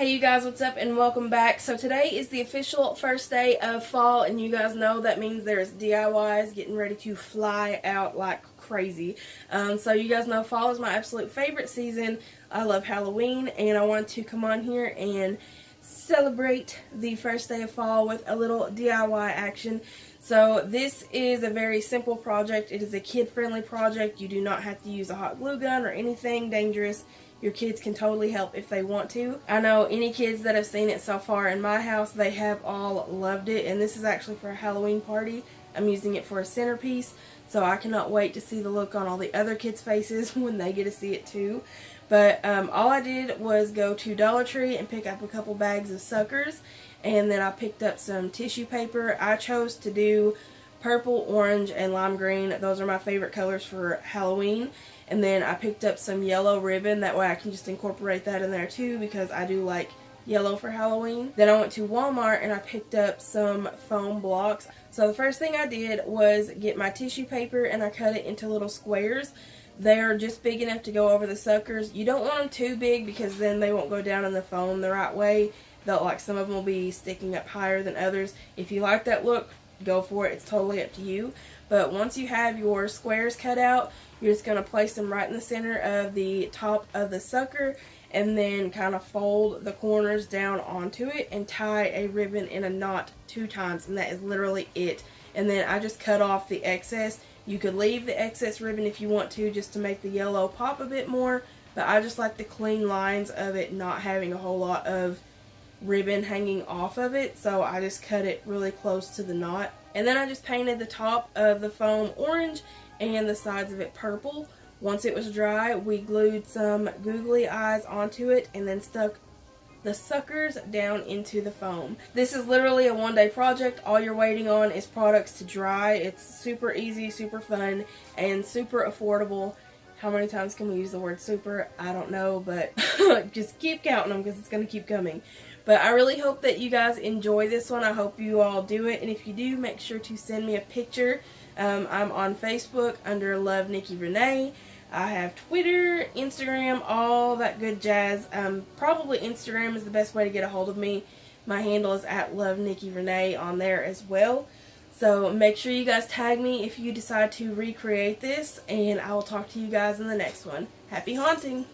Hey you guys, what's up and welcome back. So today is the official first day of fall, and you guys know that means there's DIYs getting ready to fly out like crazy. So you guys know fall is my absolute favorite season. I love Halloween, and I want to come on here and celebrate the first day of fall with a little DIY action. So this is a very simple project. It is a kid-friendly project. You do not have to use a hot glue gun or anything dangerous. Your kids can totally help if they want to. I know any kids that have seen it so far in my house, they have all loved it. And this is actually for a Halloween party. I'm using it for a centerpiece. So I cannot wait to see the look on all the other kids' faces when they get to see it too. But all I did was go to Dollar Tree and pick up a couple bags of suckers. And then I picked up some tissue paper. I chose to do purple, orange, and lime green. Those are my favorite colors for Halloween. And then I picked up some yellow ribbon. That way I can just incorporate that in there too, because I do like yellow for Halloween. Then I went to Walmart and I picked up some foam blocks. So the first thing I did was get my tissue paper and I cut it into little squares. They're just big enough to go over the suckers. You don't want them too big because then they won't go down in the foam the right way. They'll, like, some of them will be sticking up higher than others. If you like that look, go for it. It's totally up to you. But once you have your squares cut out, you're just going to place them right in the center of the top of the sucker and then kind of fold the corners down onto it and tie a ribbon in a knot 2 times, and that is literally it. And then I just cut off the excess. You could leave the excess ribbon if you want to, just to make the yellow pop a bit more, but I just like the clean lines of it not having a whole lot of ribbon hanging off of it, so I just cut it really close to the knot. And then I just painted the top of the foam orange and the sides of it purple. Once it was dry, we glued some googly eyes onto it and then stuck the suckers down into the foam. This is literally a one-day project. All you're waiting on is products to dry. It's super easy, super fun, and super affordable. How many times can we use the word super? I don't know, but just keep counting them because it's going to keep coming. But I really hope that you guys enjoy this one. I hope you all do it. And if you do, make sure to send me a picture. I'm on Facebook under Love Nikki Renee. I have Twitter, Instagram, all that good jazz. Probably Instagram is the best way to get a hold of me. My handle is at Love Nikki Renee on there as well. So make sure you guys tag me if you decide to recreate this. And I will talk to you guys in the next one. Happy haunting!